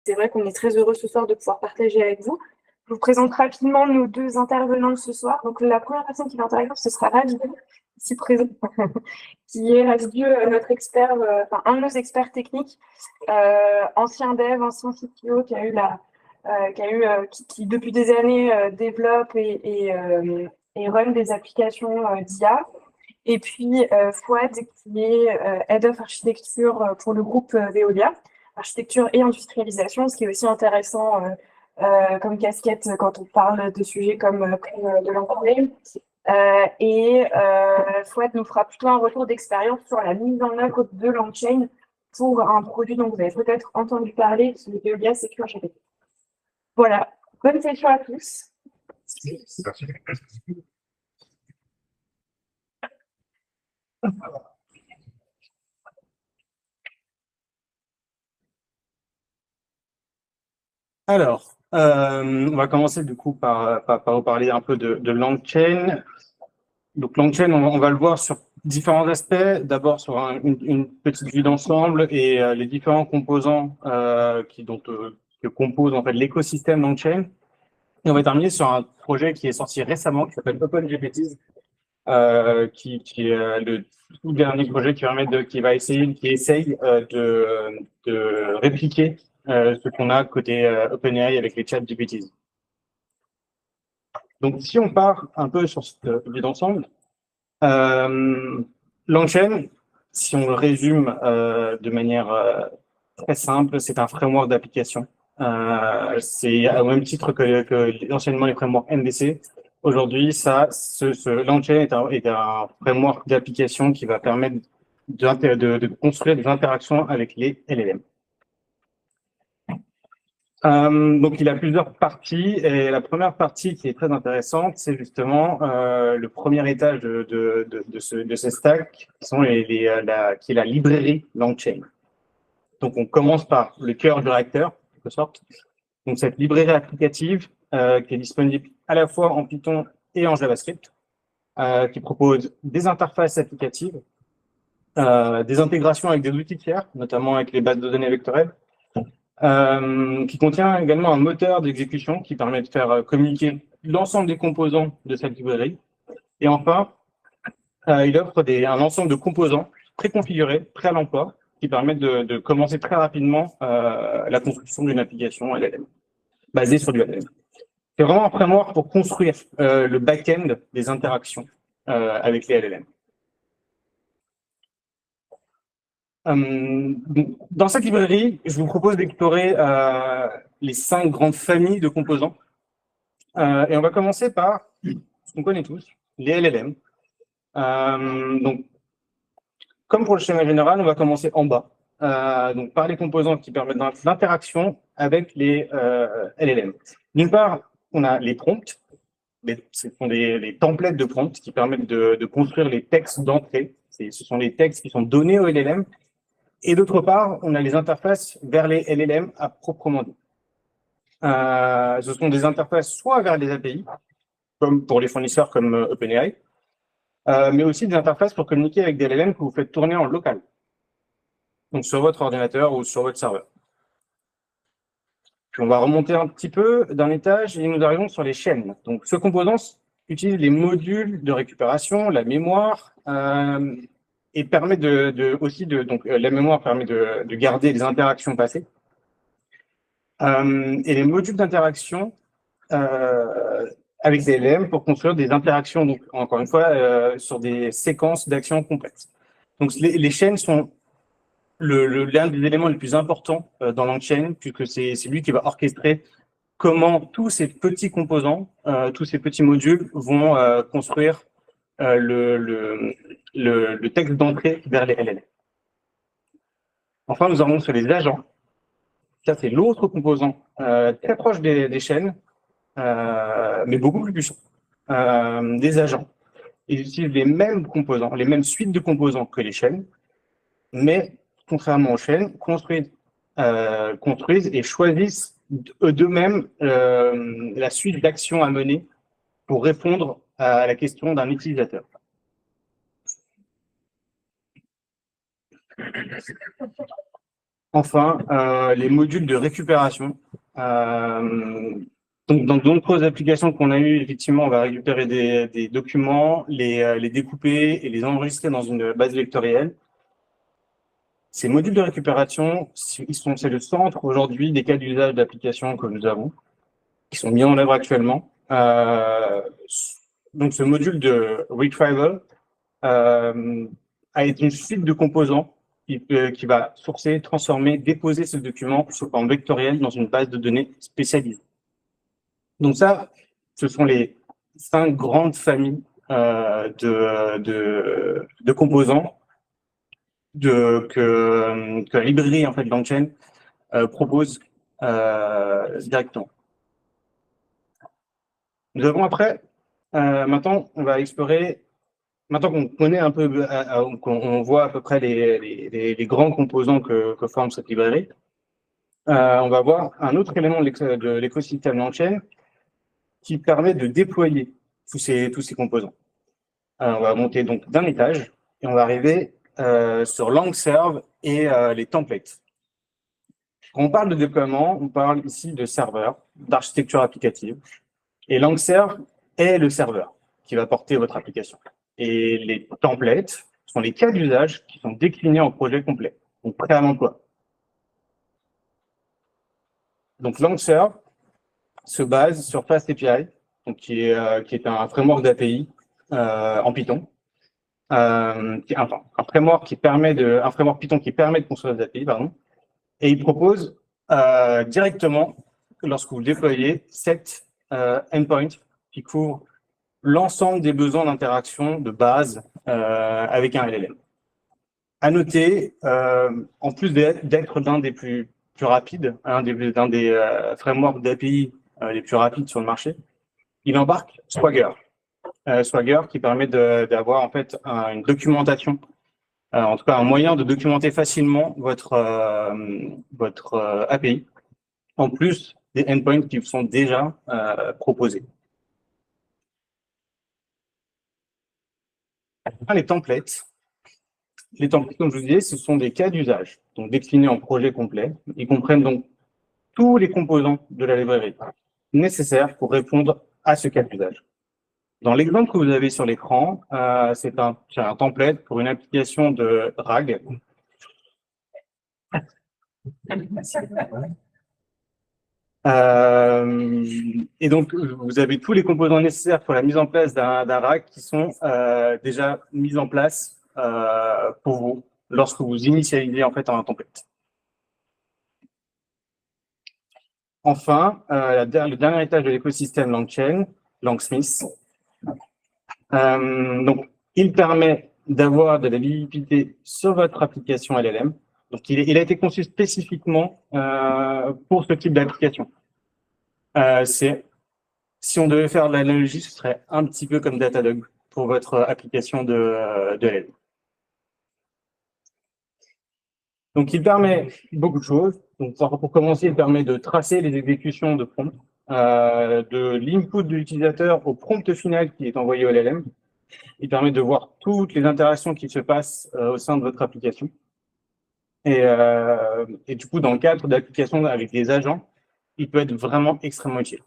c'est vrai qu'on est très heureux ce soir de pouvoir partager avec vous. Je vous présente rapidement nos deux intervenants de ce soir. Donc, la première personne qui va intervenir, ce sera Rajdu, ici présent, qui est Rajdu, notre expert, enfin, un de nos experts techniques, ancien dev, ancien CTO, qui depuis des années développe et run des applications d'IA. Et puis Fouad, qui est Head of Architecture pour le groupe Veolia, architecture et industrialisation, ce qui est aussi intéressant comme casquette quand on parle de sujets comme de l'environnement. Fouad nous fera plutôt un retour d'expérience sur la mise en œuvre de l'on-chain pour un produit dont vous avez peut-être entendu parler, qui est Veolia Secure GPT. Voilà, bonne session à tous. Merci. Alors, on va commencer du coup par vous parler un peu de LangChain. Donc LangChain, on va le voir sur différents aspects. D'abord sur une petite vue d'ensemble et les différents composants que compose en fait l'écosystème LangChain. Et on va terminer sur un projet qui est sorti récemment, qui s'appelle OpenGPT, qui est le tout dernier projet qui essaye de répliquer ce qu'on a côté OpenAI avec les chats GPT. Donc, si on part un peu sur cette vue d'ensemble, LangChain, si on le résume de manière très simple, c'est un framework d'application. C'est au même titre que anciennement les frameworks MVC. Aujourd'hui, LangChain est un framework d'application qui va permettre de construire des interactions avec les LLM. Donc, il a plusieurs parties et la première partie qui est très intéressante, c'est justement le premier étage de ce stack, qui est la librairie LangChain. Donc, on commence par le cœur du réacteur, en quelque sorte. Donc, cette librairie applicative qui est disponible à la fois en Python et en JavaScript, qui propose des interfaces applicatives, des intégrations avec des outils tiers, notamment avec les bases de données vectorielles, qui contient également un moteur d'exécution qui permet de faire communiquer l'ensemble des composants de cette librairie. Et enfin, il offre un ensemble de composants préconfigurés, prêts à l'emploi, qui permettent de commencer très rapidement la construction d'une application LLM, basée sur du LLM. C'est vraiment un framework pour construire le back-end des interactions avec les LLM. Dans cette librairie, je vous propose d'explorer les 5 grandes familles de composants. Et on va commencer par ce qu'on connaît tous, les LLM. Donc, comme pour le schéma général, on va commencer en bas, donc par les composants qui permettent l'interaction avec les LLM. D'une part, on a les prompts. Ce sont les templates de prompts qui permettent de construire les textes d'entrée. Ce sont les textes qui sont donnés au LLM. Et d'autre part, on a les interfaces vers les LLM à proprement dit. Ce sont des interfaces soit vers les API, comme pour les fournisseurs comme OpenAI, mais aussi des interfaces pour communiquer avec des LLM que vous faites tourner en local, donc sur votre ordinateur ou sur votre serveur. Puis on va remonter un petit peu d'un étage et nous arrivons sur les chaînes. Donc ce composant utilise les modules de récupération, la mémoire, et permet la mémoire permet de garder les interactions passées. Et les modules d'interaction avec des LLM pour construire des interactions, donc encore une fois, sur des séquences d'actions complexes. Donc les chaînes sont l'un des éléments les plus importants dans LangChain, puisque c'est lui qui va orchestrer comment tous ces petits composants, tous ces petits modules vont construire le texte d'entrée vers les LLM. Enfin, nous avons sur les agents. Ça, c'est l'autre composant très proche des chaînes, mais beaucoup plus puissant. Des agents. Ils utilisent les mêmes composants, les mêmes suites de composants que les chaînes, mais contrairement aux chaînes, construisent et choisissent d'eux-mêmes la suite d'actions à mener pour répondre à la question d'un utilisateur. Enfin, les modules de récupération. Donc, dans de nombreuses applications qu'on a eues, effectivement, on va récupérer des documents, les découper et les enregistrer dans une base vectorielle. Ces modules de récupération, c'est le centre aujourd'hui des cas d'usage d'applications que nous avons, qui sont mis en œuvre actuellement. Donc, ce module de retrieval a été une suite de composants qui va sourcer, transformer, déposer ce document sous forme vectorielle dans une base de données spécialisée. Donc ça, ce sont les 5 grandes familles de composants que la librairie en fait LangChain propose directement. Nous avons après, maintenant, on va explorer. Maintenant qu'on connaît un peu, qu'on voit à peu près les grands composants que forme cette librairie, on va voir un autre élément de l'écosystème LangChain qui permet de déployer tous ces composants. On va monter donc d'un étage et on va arriver sur LangServe et les templates. Quand on parle de déploiement, on parle ici de serveur, d'architecture applicative. Et LangServe est le serveur qui va porter votre application. Et les templates sont les cas d'usage qui sont déclinés en projet complet, donc prêt à l'emploi. Donc LangServe se base sur FastAPI, donc qui est un framework d'API en Python, un framework Python qui permet de construire des API, pardon, et il propose directement, lorsque vous déployez, 7 endpoints qui couvrent l'ensemble des besoins d'interaction de base avec un LLM. À noter, en plus d'être l'un des plus rapides, d'un des frameworks d'API les plus rapides sur le marché, il embarque Swagger. Swagger qui permet d'avoir en fait une documentation, en tout cas un moyen de documenter facilement votre API, en plus des endpoints qui vous sont déjà proposés. Les templates, comme je vous disais, ce sont des cas d'usage, donc déclinés en projet complet. Ils comprennent donc tous les composants de la librairie nécessaires pour répondre à ce cas d'usage. Dans l'exemple que vous avez sur l'écran, c'est un template pour une application de RAG. Et donc, vous avez tous les composants nécessaires pour la mise en place d'un RAG qui sont déjà mis en place pour vous lorsque vous initialisez en fait un template. Enfin, le dernier étage de l'écosystème LangChain, Langsmith. Donc, il permet d'avoir de la visibilité sur votre application LLM. Donc, il a été conçu spécifiquement pour ce type d'application. Si on devait faire de l'analogie, ce serait un petit peu comme Datadog pour votre application de LLM. Donc, il permet beaucoup de choses. Donc, pour commencer, il permet de tracer les exécutions de prompts, de l'input de l'utilisateur au prompt final qui est envoyé au LLM. Il permet de voir toutes les interactions qui se passent au sein de votre application. Et du coup, dans le cadre d'applications avec des agents, il peut être vraiment extrêmement utile.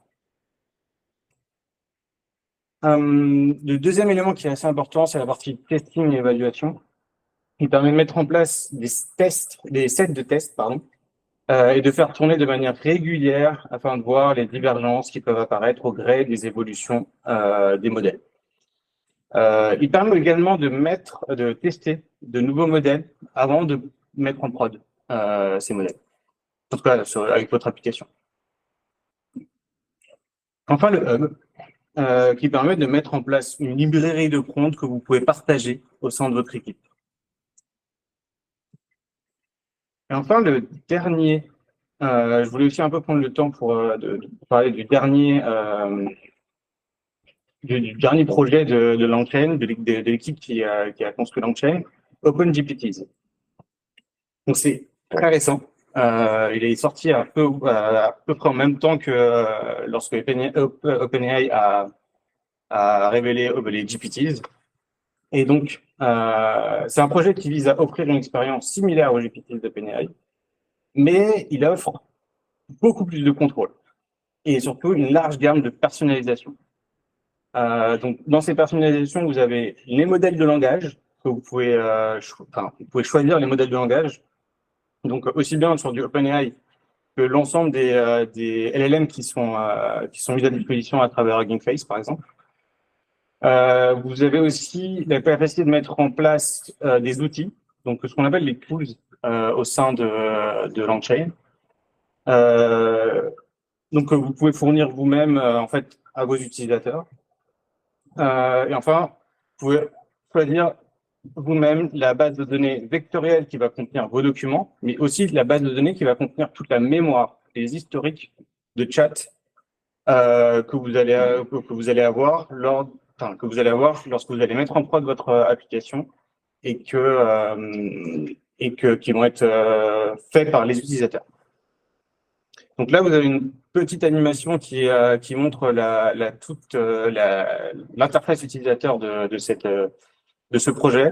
Le deuxième élément qui est assez important, c'est la partie testing et évaluation. Il permet de mettre en place des sets de tests, et de faire tourner de manière régulière afin de voir les divergences qui peuvent apparaître au gré des évolutions des modèles. Il permet également de tester de nouveaux modèles avant de mettre en prod ces modèles, en tout cas avec votre application. Enfin, le hub, qui permet de mettre en place une librairie de prompts que vous pouvez partager au sein de votre équipe. Et enfin, le dernier, je voulais aussi un peu prendre le temps pour parler du dernier projet de LangChain, de l'équipe qui a construit LangChain, OpenGPTs. Donc, c'est très récent. Il est sorti à peu près en même temps que lorsque OpenAI a révélé les GPTs. Et donc, c'est un projet qui vise à offrir une expérience similaire aux GPTs d'OpenAI, mais il offre beaucoup plus de contrôle et surtout une large gamme de personnalisation. Donc, dans ces personnalisations, vous avez les modèles de langage que vous pouvez choisir les modèles de langage. Donc, aussi bien sur du OpenAI que l'ensemble des LLM qui sont mis à disposition à travers Hugging Face, par exemple. Vous avez aussi la capacité de mettre en place des outils, donc ce qu'on appelle les tools au sein de LangChain. Donc, vous pouvez fournir vous-même en fait à vos utilisateurs. Et enfin, vous pouvez choisir vous-même la base de données vectorielle qui va contenir vos documents, mais aussi la base de données qui va contenir toute la mémoire, les historiques de chat que vous allez avoir lorsque vous allez mettre en prod votre application et qui vont être faits par les utilisateurs. Donc là, vous avez une petite animation qui montre l'interface utilisateur de ce projet.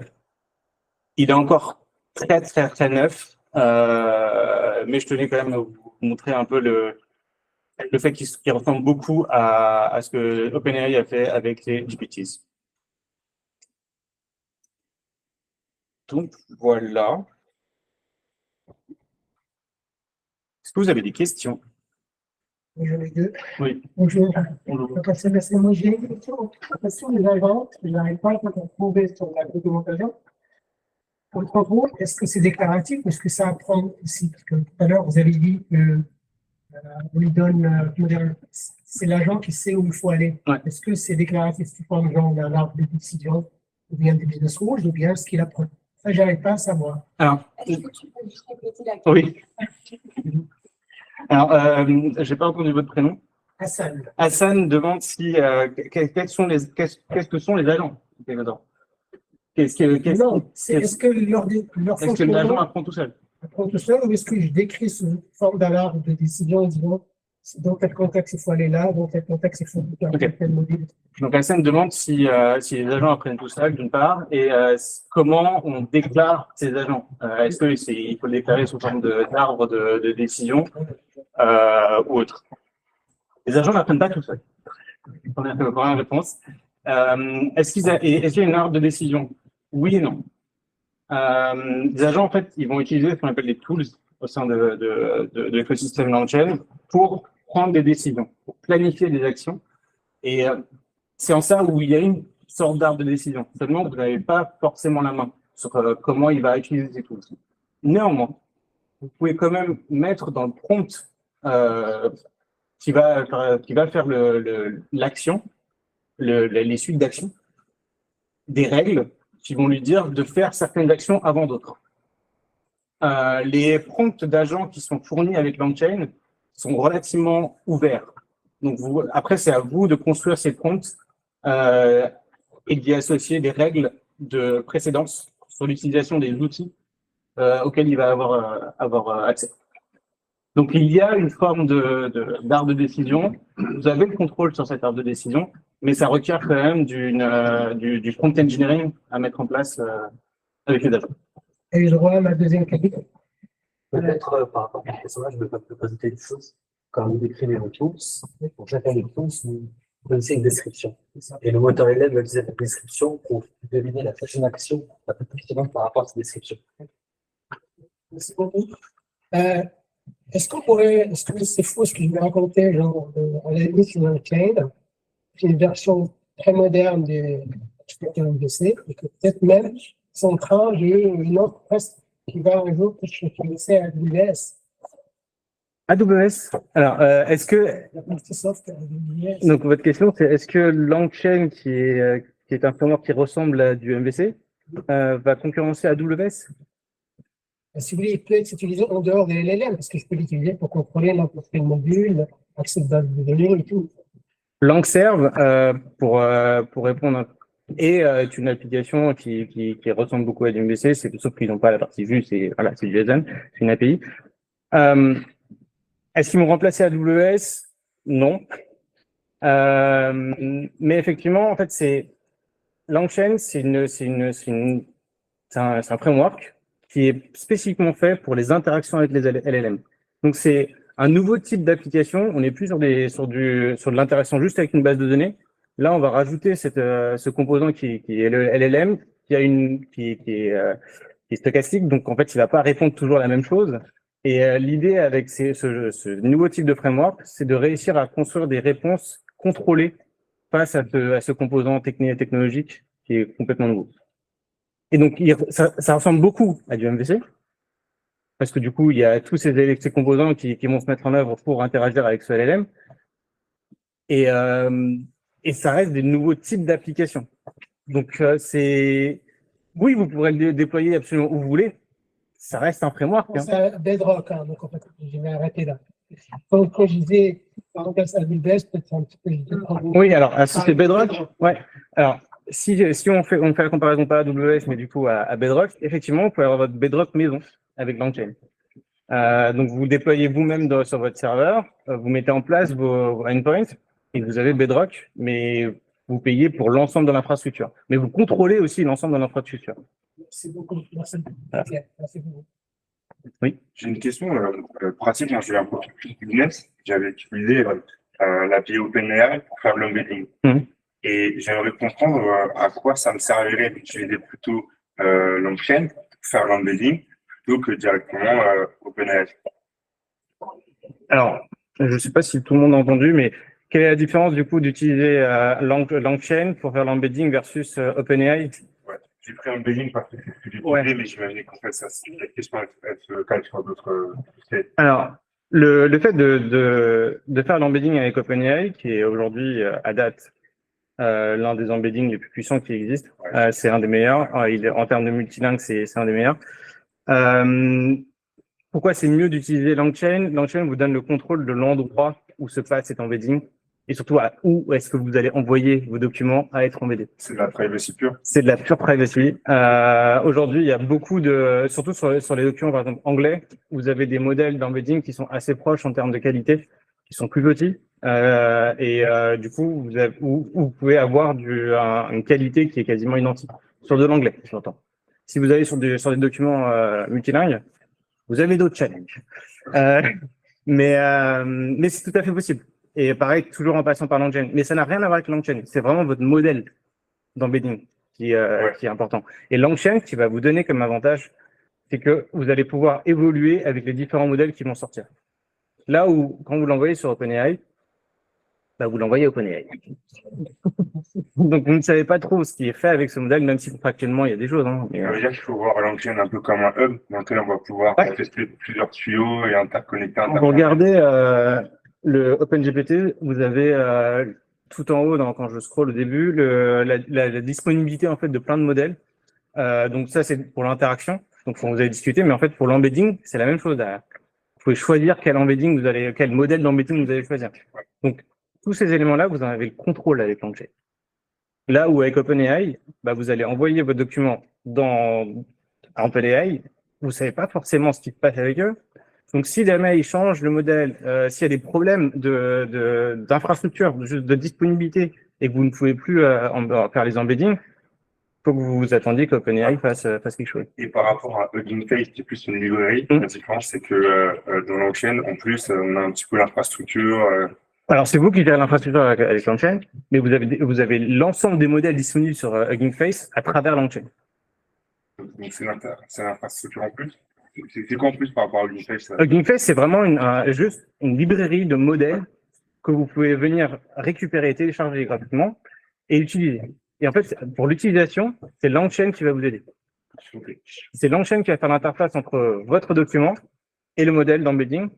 Il est encore très, très, très neuf, mais je tenais quand même à vous montrer un peu le fait qu'il ressemble beaucoup à ce que OpenAI a fait avec les GPTs. Donc, voilà. Est-ce que vous avez des questions? Bonjour les deux. Oui. Bonjour. Bonjour. Moi, j'ai une question. La question des agents, je n'arrive pas à trouver sur la documentation. Pour le contrôle, est-ce que c'est déclaratif ou est-ce que ça apprend ici? Parce que tout à l'heure, vous avez dit que on lui donne, comment dire, c'est l'agent qui sait où il faut aller. Ouais. Est-ce que c'est déclaratif sous forme genre d'un arbre de décision ou bien des business rules ou bien ce qu'il apprend? Ça, j'arrive pas à savoir. Alors, Est-ce que tu peux juste répéter la question? oui. Alors, j'ai pas entendu votre prénom. Hassan. Hassan demande si qu'est-ce que sont les agents? Non, Est-ce que leur est-ce que l'agent fonctionnement apprend tout seul? apprend tout seul ou est-ce que je décris sous forme d'alarme de décision en disant dans quel contexte il faut aller là, dans quel contexte il faut faire tel module. Donc, Hassan demande si les agents apprennent tout seul, d'une part, et comment on déclare ces agents. Est-ce qu'il faut le déclarer sous forme d'arbre de décision ou autre? Les agents n'apprennent pas tout seuls. Première réponse. Est-ce qu'il y a une arbre de décision? Oui et non. Les agents, en fait, ils vont utiliser ce qu'on appelle des tools au sein de l'écosystème LangChain pour prendre des décisions, pour planifier des actions. Et c'est en ça où il y a une sorte d'arbre de décision. Seulement, vous n'avez pas forcément la main sur comment il va utiliser ces tools. Néanmoins, vous pouvez quand même mettre dans le prompt qui va faire l'action, les suites d'actions, des règles qui vont lui dire de faire certaines actions avant d'autres. Les prompts d'agents qui sont fournis avec LangChain sont relativement ouverts. Donc, après, c'est à vous de construire ces prompts et d'y associer des règles de précédence sur l'utilisation des outils auxquels il va avoir accès. Donc, il y a une forme d'arbre de décision. Vous avez le contrôle sur cet arbre de décision, mais ça requiert quand même du prompt engineering à mettre en place avec les agents. Et je vois ma deuxième question. Peut-être par rapport à ce personnage, je peux ajouter une chose. Quand vous décrivez vos tools, pour chacun des tools, vous connaissez une description. Et le moteur LLM va utiliser cette description pour deviner la prochaine action la plus pertinente par rapport à cette description. Merci beaucoup. Est-ce que c'est faux ce que je vais raconter, genre, à la limite sur LangChain, c'est une version très moderne du MVC, et que peut-être même, son train, j'ai une autre presse qui va un jour que je suis laissé à AWS. AWS. Alors, est-ce que Microsoft, AWS. donc votre question c'est est-ce que LangChain qui est un framework qui ressemble à du MVC va concurrencer AWS? Si vous voulez, il peut être utilisé en dehors des LLM, parce que je peux l'utiliser pour contrôler n'importe quel module, accès de base de données et tout. LangServe, pour répondre, est une application qui ressemble beaucoup à du MVC, sauf qu'ils n'ont pas la partie vue, c'est du JSON, c'est une API. Est-ce qu'ils m'ont remplacé AWS? Non. Mais effectivement, en fait, LangChain, c'est un framework qui est spécifiquement fait pour les interactions avec les LLM. Donc, c'est un nouveau type d'application. On n'est plus sur de l'interaction juste avec une base de données. Là, on va rajouter ce composant qui est le LLM, qui est stochastique. Donc, en fait, il va pas répondre toujours la même chose. Et l'idée avec ce nouveau type de framework, c'est de réussir à construire des réponses contrôlées face à ce composant technologique qui est complètement nouveau. Et donc, ça ressemble beaucoup à du MVC, parce que du coup, il y a tous ces composants qui vont se mettre en œuvre pour interagir avec ce LLM. Et ça reste des nouveaux types d'applications. Donc, oui, vous pourrez le déployer absolument où vous voulez. Ça reste un framework. Hein. C'est Bedrock, hein, donc en fait, je vais arrêter là. Quand je disais, par exemple, AWS, peut-être un petit peu. Oui, alors, si c'est Bedrock, ouais. Alors, si on fait la comparaison pas à AWS, mais du coup à Bedrock, effectivement, vous pouvez avoir votre Bedrock maison avec LangChain. Donc, vous déployez vous-même sur votre serveur, vous mettez en place vos endpoints et vous avez Bedrock, mais vous payez pour l'ensemble de l'infrastructure. Mais vous contrôlez aussi l'ensemble de l'infrastructure. Merci beaucoup. Merci. Voilà. Merci beaucoup. Oui. J'ai une question pratique. Moi, je suis un peu plus business. J'avais utilisé l'API OpenAI pour faire de l'embedding. Et j'aimerais comprendre à quoi ça me servirait d'utiliser plutôt LangChain pour faire l'embedding plutôt que directement OpenAI. Alors, je ne sais pas si tout le monde a entendu, mais quelle est la différence du coup d'utiliser LangChain pour faire l'embedding versus OpenAI? J'ai pris un embedding parce que c'est ce que j'ai utilisé, mais j'imagine qu'en fait, la question elle se cale sur d'autres. Alors, le fait de faire l'embedding avec OpenAI, qui est aujourd'hui à date l'un des embeddings les plus puissants qui existent, c'est un des meilleurs. En termes de multilingue, c'est un des meilleurs. Pourquoi c'est mieux d'utiliser LangChain? LangChain vous donne le contrôle de l'endroit où se passe cet embedding et surtout à où est-ce que vous allez envoyer vos documents à être embeddés. C'est de la privacy pure. C'est de la pure privacy. Aujourd'hui, il y a beaucoup surtout sur les documents par exemple anglais, vous avez des modèles d'embedding qui sont assez proches en termes de qualité, qui sont plus petits. Du coup, vous pouvez avoir une qualité qui est quasiment identique sur de l'anglais, j'entends. Si vous allez sur des documents multilingues, vous avez d'autres challenges. Mais c'est tout à fait possible. Et pareil, toujours en passant par LangChain. Mais ça n'a rien à voir avec LangChain. C'est vraiment votre modèle d'embedding qui est important. Et LangChain, qui va vous donner comme avantage, c'est que vous allez pouvoir évoluer avec les différents modèles qui vont sortir. Là où, quand vous l'envoyez sur OpenAI, vous l'envoyez à OpenAI. Donc, vous ne savez pas trop ce qui est fait avec ce modèle, même si factuellement, il y a des choses. Hein, Ça veut dire qu'il faut voir LangChain un peu comme un hub dans lequel on va pouvoir tester plusieurs tuyaux et interconnecter. Vous regardez le OpenGPT, vous avez tout en haut, quand je scrolle au début, la disponibilité en fait de plein de modèles. Donc ça, c'est pour l'interaction. Donc vous avez discuté, mais en fait pour l'embedding, c'est la même chose derrière. Vous pouvez choisir quel modèle d'embedding vous allez choisir. Donc tous ces éléments-là, vous en avez le contrôle avec LangChain. Là où avec OpenAI, vous allez envoyer vos documents à OpenAI, vous savez pas forcément ce qui se passe avec eux. Donc, si jamais ils changent le modèle, s'il y a des problèmes d'infrastructure, de disponibilité, et que vous ne pouvez plus faire les embeddings, il faut que vous vous attendiez qu'OpenAI fasse quelque chose. Et par rapport à Hugging Face, qui est plus une librairie, la différence, c'est que dans LangChain, en plus, on a un petit peu l'infrastructure. Alors, c'est vous qui gérez l'infrastructure avec LangChain, mais vous avez l'ensemble des modèles disponibles sur Hugging Face à travers LangChain. Donc, c'est l'infrastructure en plus. C'est quoi en plus par rapport à Hugging Face? Hugging Face, c'est vraiment juste une librairie de modèles que vous pouvez venir récupérer, télécharger gratuitement et utiliser. Et en fait, pour l'utilisation, c'est LangChain qui va vous aider. C'est LangChain qui va faire l'interface entre votre document et le modèle d'embedding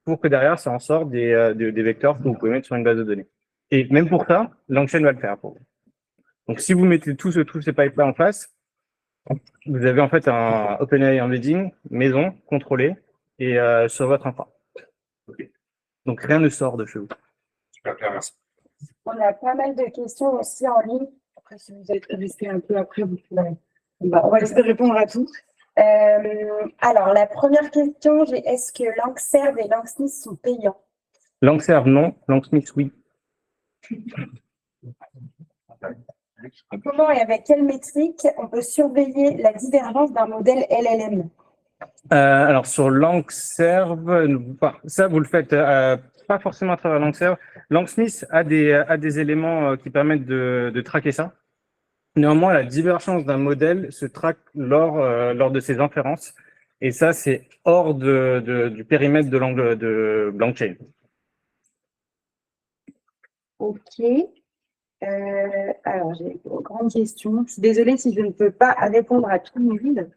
pour que derrière, ça en sorte des vecteurs que vous pouvez mettre sur une base de données. Et même pour ça, LangChain va le faire pour vous. Donc, si vous mettez tous ces pipelines en face, vous avez en fait un OpenAI embedding maison contrôlé et sur votre infra. Donc rien ne sort de chez vous. Super clair, merci. On a pas mal de questions aussi en ligne. Après, si vous êtes resté un peu après, vous pouvez. On va essayer de répondre à tout. Alors, la première question, est-ce que Langserve et Langsmith sont payants? Langserve, non. Langsmith, oui. Comment et avec quelle métrique on peut surveiller la divergence d'un modèle LLM? Alors sur LangServe, ça vous le faites pas forcément à travers LangServe. Langsmith a des éléments qui permettent de traquer ça. Néanmoins, la divergence d'un modèle se traque lors de ses inférences. Et ça, c'est hors du périmètre de LangChain. Ok. Alors, j'ai une grande question. Je suis désolée si je ne peux pas répondre à tout le monde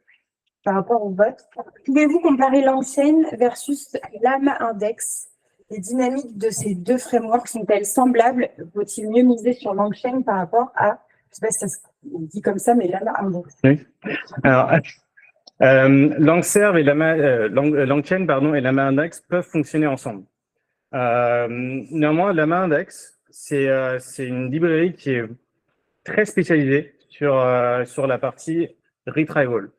par rapport au vote. Pouvez-vous comparer LangChain versus Llama Index? Les dynamiques de ces deux frameworks sont-elles semblables? Faut-il mieux miser sur LangChain par rapport à, je ne sais pas si ça se dit comme ça, mais Llama Index? Oui. Alors, LangServe et LangChain, pardon, et Llama Index peuvent fonctionner ensemble. Néanmoins, Llama Index, c'est une librairie qui est très spécialisée sur la partie retrieval.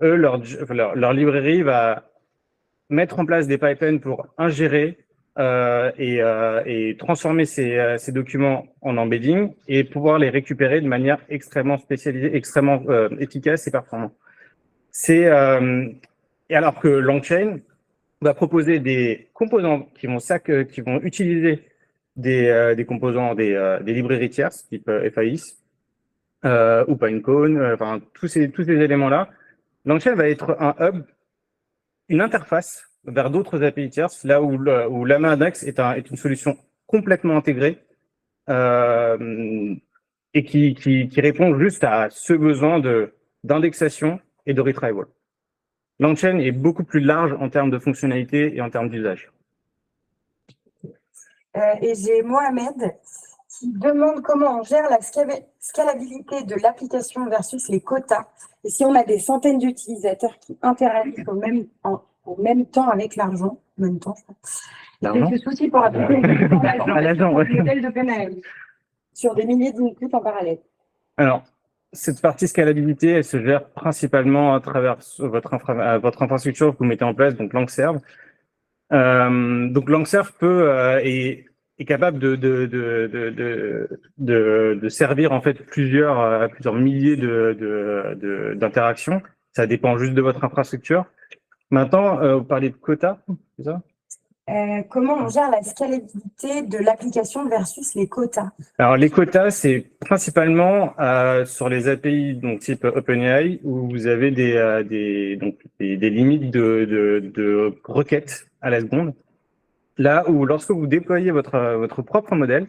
Eux, leur librairie va mettre en place des pipelines pour ingérer et transformer ces documents en embedding et pouvoir les récupérer de manière extrêmement spécialisée, extrêmement efficace et performante. Et alors que LangChain va proposer des composants qui vont utiliser des composants des librairies tierces, type FAIS ou Pinecone, enfin tous ces éléments-là. LangChain va être un hub, une interface vers d'autres API tierces, là où Llama Index est une solution complètement intégrée et qui répond juste à ce besoin d'indexation et de retrieval. LangChain est beaucoup plus large en termes de fonctionnalité et en termes d'usage. Et j'ai Mohamed qui demande comment on gère la scalabilité de l'application versus les quotas. Et si on a des centaines d'utilisateurs qui interagissent au même temps avec l'argent, en même temps, je pense. C'est ce souci pour appliquer le modèle d'OpenAI sur des milliers d'inputs en parallèle. Alors, cette partie scalabilité, elle se gère principalement à travers votre infrastructure que vous mettez en place, donc LangServe. Donc LangServe est capable de servir en fait plusieurs milliers d'interactions. Ça dépend juste de votre infrastructure. Maintenant, vous parlez de quotas, c'est ça? Comment on gère la scalabilité de l'application versus les quotas? Alors, les quotas, c'est principalement sur les API donc type OpenAI où vous avez des limites de requêtes à la seconde. Là où, lorsque vous déployez votre propre modèle,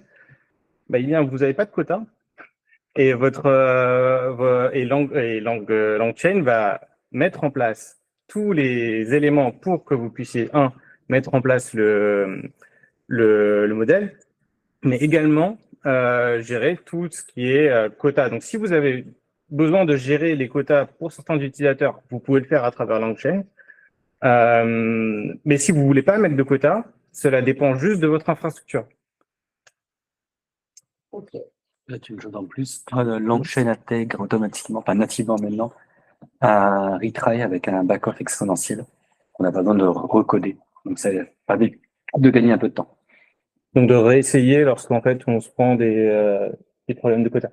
vous n'avez pas de quota et LangChain va mettre en place tous les éléments pour que vous puissiez, mettre en place le modèle, mais également gérer tout ce qui est quota. Donc, si vous avez besoin de gérer les quotas pour certains utilisateurs, vous pouvez le faire à travers LangChain. Mais si vous voulez pas mettre de quota, cela dépend juste de votre infrastructure. Ok. Là, tu me joues en plus. LangChain intègre automatiquement, pas nativement maintenant, un retry avec un back-off exponentiel. On n'a pas besoin de recoder. Donc, ça permet de gagner un peu de temps. Donc, de réessayer lorsqu'en fait, on se prend des problèmes de quota.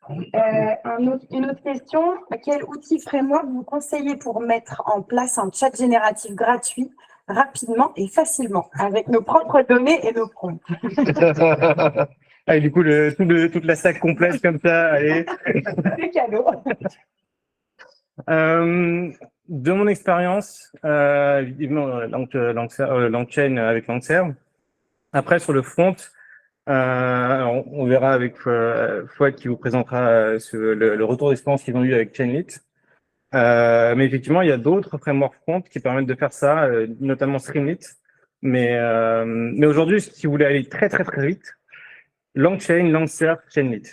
Une autre question. Quel outil framework vous conseillez pour mettre en place un chat génératif gratuit rapidement et facilement avec nos propres données et nos prompts? Et du coup, toute la stack complète comme ça, allez. C'est cadeau. De mon expérience, évidemment, LangChain avec LangServe. Après, sur le front, on verra avec Fouad qui vous présentera le retour d'expérience qu'ils ont eu avec Chainlit. Mais effectivement, il y a d'autres frameworks front qui permettent de faire ça, notamment Streamlit. Mais aujourd'hui, si vous voulez aller très très très vite, LangChain, LangServe, Chainlit.